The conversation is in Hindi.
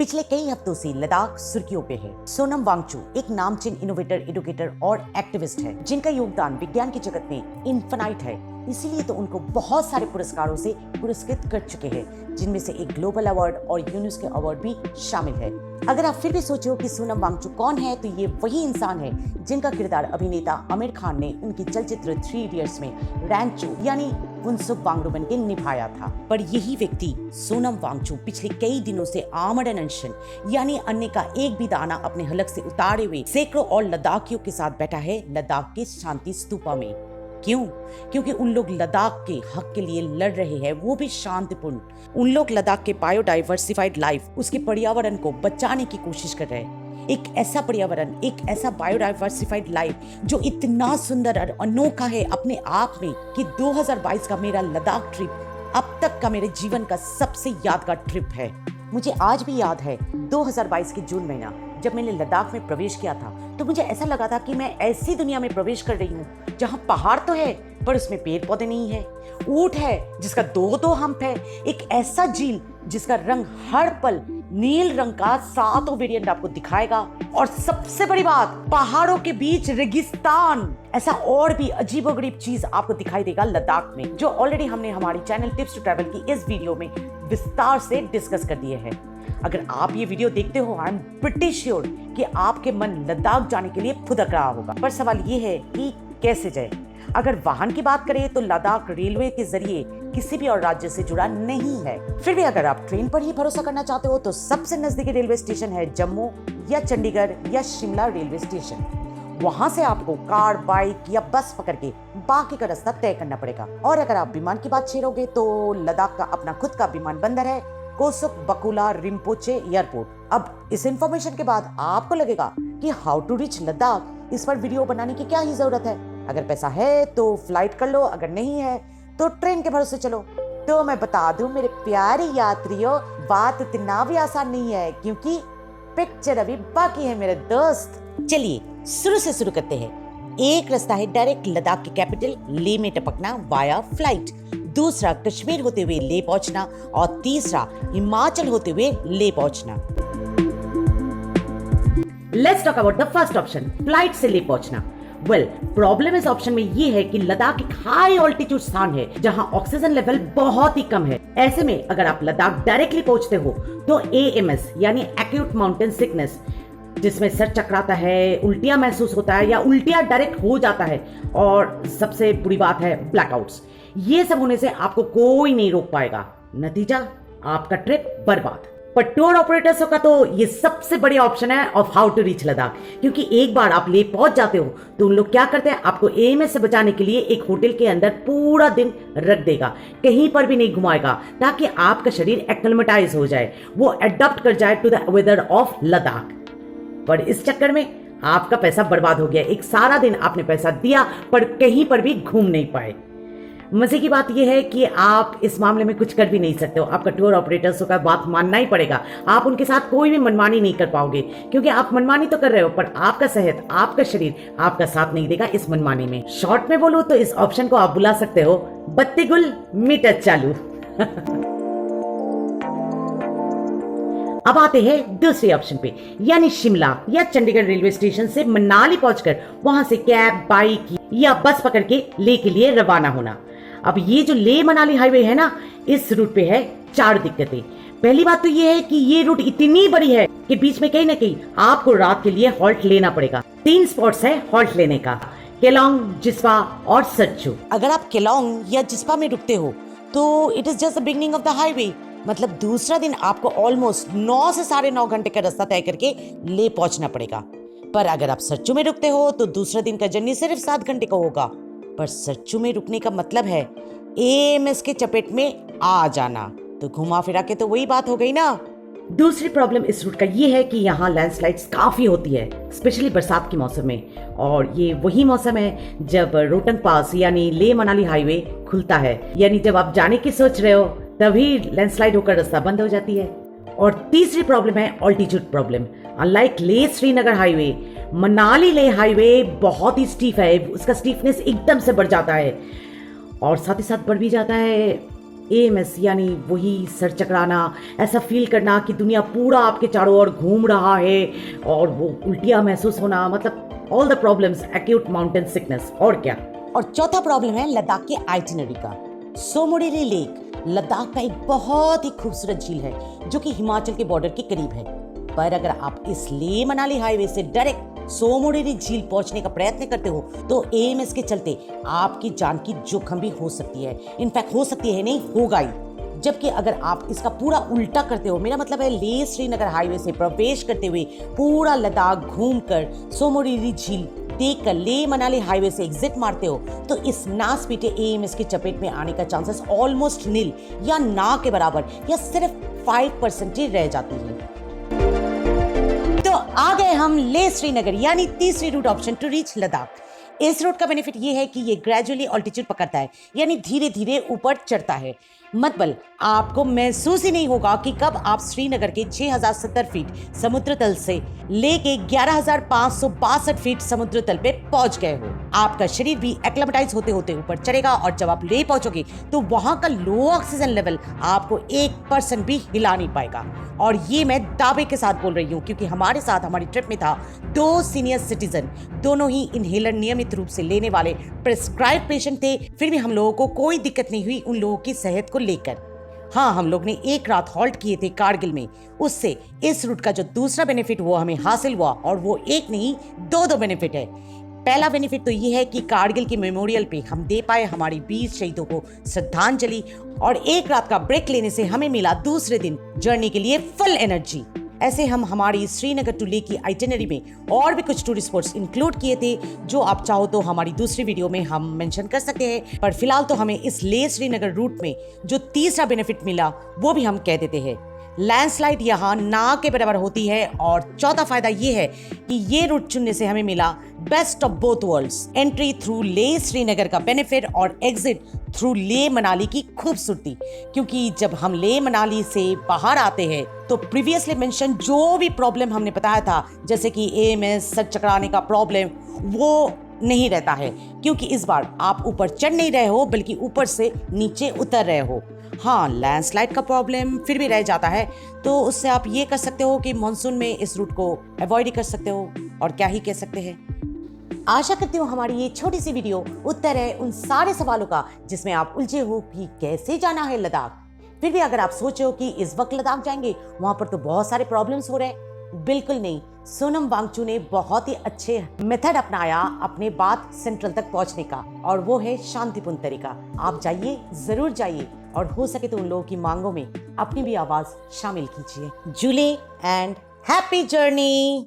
पिछले कई हफ्तों से लद्दाख सुर्खियों पे है। सोनम वांगचुक एक नामचीन इनोवेटर, एडुकेटर और एक्टिविस्ट है जिनका योगदान विज्ञान की जगत में इनफाइनाइट है। इसीलिए तो उनको बहुत सारे पुरस्कारों से पुरस्कृत कर चुके हैं, जिनमें से एक ग्लोबल अवार्ड और यूनेस्को अवार्ड भी शामिल है। अगर आप फिर भी सोचो कि सोनम वांगचुक कौन है, तो ये वही इंसान है जिनका किरदार अभिनेता आमिर खान ने उनकी चलचित्र 3 इडियट्स में रैंचो यानी फुनसुक वांगडू बन के निभाया था। पर यही व्यक्ति सोनम वांगचुक पिछले कई दिनों से आमरण अनशन यानी अन्न का एक भी दाना अपने हलक से उतारे हुए सैकड़ों और लद्दाखियों के साथ बैठा है लद्दाख के शांति स्तूपा में। क्यों? क्योंकि उन लोग लद्दाख के हक के लिए लड़ रहे हैं, वो भी शांतिपूर्ण। उन लोग लद्दाख के बायोडाइवर्सिफाइड लाइफ, उसके पर्यावरण को बचाने की कोशिश कर रहे हैं। एक ऐसा पर्यावरण, एक ऐसा बायोडाइवर्सिफाइड लाइफ जो इतना सुंदर और अनोखा है अपने आप में कि 2022 का मेरा लद्दाख ट्रिप अब तक का मेरे जीवन का सबसे यादगार ट्रिप है। मुझे आज भी याद है 2022 के जून महीना जब मैंने लद्दाख में प्रवेश किया था, तो मुझे ऐसा लगा था कि मैं ऐसी दुनिया में प्रवेश कर रही हूँ जहाँ पहाड़ तो है पर उसमें पेड़ पौधे नहीं है, ऊंट है जिसका दो हम्प है, एक ऐसा झील जिसका रंग हर पल नील रंग का 7 वेरिएंट आपको दिखाएगा, और सबसे बड़ी बात, पहाड़ों के बीच रेगिस्तान। ऐसा और भी अजीबोगरीब चीज आपको दिखाई देगा लद्दाख में, जो ऑलरेडी हमने हमारी चैनल टिप्स टू ट्रैवल की इस वीडियो में विस्तार से डिस्कस कर दिए हैं। अगर आप ये वीडियो देखते हो, आई एम प्रीटी श्योर कि आपके मन लद्दाख जाने के लिए फुदक रहा होगा। पर सवाल ये है कि कैसे जाए। अगर वाहन की बात करें तो लद्दाख रेलवे के जरिए किसी भी और राज्य से जुड़ा नहीं है। फिर भी अगर आप ट्रेन पर ही भरोसा करना चाहते हो तो सबसे नजदीकी रेलवे स्टेशन है जम्मू या चंडीगढ़ या शिमला रेलवे स्टेशन। वहां से आपको कार, बाइक या बस पकड़ के बाकी का रास्ता तय करना पड़ेगा। और अगर आप विमान की बात छेड़ोगे तो लद्दाख का अपना खुद का विमान बंदर है, कोसुक बकुला रिम्पोचे एयरपोर्ट। अब इस इंफॉर्मेशन के बाद आपको लगेगा कि हाउ टू रीच लद्दाख, इस पर वीडियो बनाने की क्या ही जरूरत है। अगर पैसा है तो फ्लाइट कर लो, अगर नहीं है तो ट्रेन के भरोसे चलो। तो मैं बता दूं मेरे प्यारे यात्रियों, बात इतना भी आसान नहीं है, क्योंकि पिक्चर अभी बाकी है मेरे दोस्त। चलिए शुरू से शुरू करते हैं। एक रास्ता है डायरेक्ट लद्दाख की कैपिटल लेह में टपकना वाया फ्लाइट, दूसरा कश्मीर होते हुए लेह पहुंचना, और तीसरा हिमाचल होते हुए लेह पहुंचना। Let's talk about the first option, flight से लेह पहुंचना। वेल, प्रॉब्लम इस ऑप्शन में ये है कि लद्दाख एक हाई ऑल्टीट्यूड स्थान है जहां ऑक्सीजन लेवल बहुत ही कम है। ऐसे में अगर आप लद्दाख डायरेक्टली पहुंचते हो तो AMS यानी एक्यूट माउंटेन सिकनेस, जिसमें सर चकराता है, उल्टियां महसूस होता है या उल्टियां डायरेक्ट हो जाता है, और सबसे बुरी बात है ब्लैकआउट्स, ये सब होने से आपको कोई नहीं रोक पाएगा। नतीजा, आपका ट्रिप बर्बाद। पर टूर ऑपरेटर्स का तो ये सबसे बढ़िया ऑप्शन है of how to reach Ladakh, क्योंकि एक बार आप लेह पहुंच जाते हो तो उन लोग क्या करते हैं, आपको AMS से बचाने के लिए एक होटल के अंदर पूरा दिन रख देगा, कहीं पर भी नहीं घुमाएगा, ताकि आपका शरीर एक्लेमेटाइज हो जाए, वो एडप्ट कर जाए to the weather of Ladakh. पर इस चक्कर में आपका पैसा बर्बाद हो गया। एक सारा दिन आपने पैसा दिया पर कहीं पर भी घूम नहीं पाए। मजे की बात यह है कि आप इस मामले में कुछ कर भी नहीं सकते हो, आपका टूर ऑपरेटर्स का बात मानना ही पड़ेगा। आप उनके साथ कोई भी मनमानी नहीं कर पाओगे, क्योंकि आप मनमानी तो कर रहे हो पर आपका सेहत, आपका शरीर आपका साथ नहीं देगा इस मनमानी में। शॉर्ट में बोलूं तो इस ऑप्शन को आप बुला सकते हो बत्ती गुल मीटर चालू। अब आते हैं दूसरे ऑप्शन पे, यानी शिमला या चंडीगढ़ रेलवे स्टेशन से मनाली पहुंचकर वहां से कैब, बाइक या बस पकड़ के लेह के लिए रवाना होना। अब ये जो लेह मनाली हाईवे है ना, इस रूट पे है 4 दिक्कतें। पहली बात तो ये है कि ये रूट इतनी बड़ी है कि बीच में कहीं ना कहीं आपको रात के लिए हॉल्ट लेना पड़ेगा। 3 स्पॉट्स है हॉल्ट लेने का, केलोंग, जिस्पा और सच्चू। अगर आप केलोंग या जिस्पा में रुकते हो तो it is just the beginning of the highway, मतलब दूसरा दिन आपको ऑलमोस्ट 9 से 9.5 घंटे का रास्ता तय करके लेह पहुंचना पड़ेगा। पर अगर आप सच्चू में रुकते हो तो दूसरा दिन का जर्नी सिर्फ 7 घंटे का होगा। पर सच्चू में रुकने का मतलब है AMS के चपेट में आ जाना, तो घुमा फिरा के तो वही बात हो गई ना। दूसरी प्रॉब्लम इस रूट का ये है कि यहाँ लैंडस्लाइड्स काफी होती है, स्पेशली बरसात के मौसम में, और ये वही मौसम है जब रोहतंग पास यानी लेह मनाली हाईवे खुलता है, यानी जब आप जाने की सोच रहे हो तभी लैंडस्लाइड होकर रास्ता बंद हो जाती है। और तीसरी प्रॉब्लम है altitude problem. Unlike Leh Srinagar highway, Manali Leh highway बहुत ही स्टीफ है, उसका स्टीफनेस एकदम से बढ़ जाता है, और साथ ही साथ बढ़ भी जाता है एएमएस यानी वही सर चकराना, ऐसा फील करना कि दुनिया पूरा आपके चारों ओर घूम रहा है, और वो उल्टियाँ महसूस होना, मतलब all the problems, acute mountain sickness. और क्या। और चौथा प्रॉब्लम है लद्दाख के आइटिनरी का। सोमोडेरी लेक लद्दाख का एक बहुत ही खूबसूरत झील है जो कि हिमाचल के बॉर्डर के करीब है। पर अगर आप इस लेह मनाली हाईवे से डायरेक्ट सोमोडेरी झील पहुंचने का प्रयत्न करते हो तो एएमएस के चलते आपकी जान की जोखिम भी हो सकती है। इनफैक्ट हो सकती है नहीं, होगा ही। जबकि अगर आप इसका पूरा उल्टा करते हो, मेरा मतलब है लेह श्रीनगर हाईवे से प्रवेश करते हुए पूरा लद्दाख घूमकर सोमोडेरी झील देखकर लेह मनाली हाईवे से एग्जिट मारते हो, तो इस नास पीटे एएमएस की चपेट में आने का चांसेस ऑलमोस्ट नील या ना के बराबर या सिर्फ 5% ही रह जाती है। तो आ गए हम लेह श्रीनगर यानी तीसरी route option to reach Ladakh. इस रूट का बेनिफिट ये है कि ये ग्रेजुअली ऑल्टीट्यूड पकड़ता है, यानी धीरे धीरे ऊपर चढ़ता है। मतलब आपको महसूस ही नहीं होगा कि कब आप श्रीनगर के 6070 फीट समुद्र तल से लेके 11,562 फीट समुद्र तल पे पहुंच गए हो। आपका शरीर भी एक्लेमेटाइज होते होते ऊपर चढ़ेगा, और जब आप लेह पहुंचोगे तो वहां का लो ऑक्सीजन लेवल आपको 1% भी हिला नहीं पाएगा। और ये मैं दावे के साथ बोल रही हूँ क्योंकि हमारे साथ हमारी ट्रिप में था 2 सीनियर सिटीजन, दोनों ही इनहेलर नियमित रूप से लेने वाले प्रिस्क्राइब पेशेंट थे। फिर भी हम लोगों को कोई दिक्कत नहीं हुई उन लोगों की सेहत को लेकर। हाँ, हम लोग ने एक रात हॉल्ट किए थे कारगिल में, उससे इस रूट का जो दूसरा बेनिफिट वो हमें हासिल हुआ, और वो एक नहीं 2 बेनिफिट है। पहला बेनिफिट तो ये है कि कारगिल के मेमोरियल पे हम दे पाए हमारी 20 शहीदों को श्रद्धांजलि, और एक रात का ब्रेक लेने से हमें मिला दूसरे दिन जर्नी के लिए फुल एनर्जी। ऐसे हम हमारी श्रीनगर टू लेह की आइटिनरी में और भी कुछ टूरिस्ट स्पॉट्स इंक्लूड किए थे, जो आप चाहो तो हमारी दूसरी वीडियो में हम मेंशन कर सकते हैं। पर फिलहाल तो हमें इस लेह श्रीनगर रूट में जो तीसरा बेनिफिट मिला वो भी हम कह देते हैं। लैंडस्लाइड यहाँ ना के बराबर होती है, और चौथा फायदा ये है कि ये रूट चुनने से हमें मिला best of both worlds, entry through Leh Srinagar का बेनिफिट और एग्जिट थ्रू लेह मनाली की खूबसूरती। क्योंकि जब हम लेह मनाली से बाहर आते हैं तो प्रीवियसली मेंशन जो भी प्रॉब्लम हमने बताया था, जैसे कि एएमएस, सर चकराने का प्रॉब्लम, वो नहीं रहता है, क्योंकि इस बार आप ऊपर चढ़ नहीं रहे हो बल्कि ऊपर से नीचे उतर रहे हो। हाँ, लैंडस्लाइड का प्रॉब्लम फिर भी रह जाता है, तो उससे आप ये कर सकते हो कि मॉनसून में इस रूट को अवॉइड ही कर सकते हो, और क्या ही कह सकते हैं। आशा करती हूँ हमारी ये छोटी सी वीडियो उत्तर है उन सारे सवालों का जिसमें आप उलझे हो कि कैसे जाना है लद्दाख। फिर भी अगर आप सोचे हो कि इस वक्त लद्दाख जाएंगे, वहां पर तो बहुत सारे प्रॉब्लम्स हो रहे हैं, बिल्कुल नहीं। सोनम वांगचू ने बहुत ही अच्छे मेथड अपनाया अपने बात सेंट्रल तक पहुंचने का, और वो है शांतिपूर्ण तरीका। आप जाइए, जरूर जाइए, और हो सके तो उन लोगों की मांगों में अपनी भी आवाज शामिल कीजिए। जुले एंड हैप्पी जर्नी।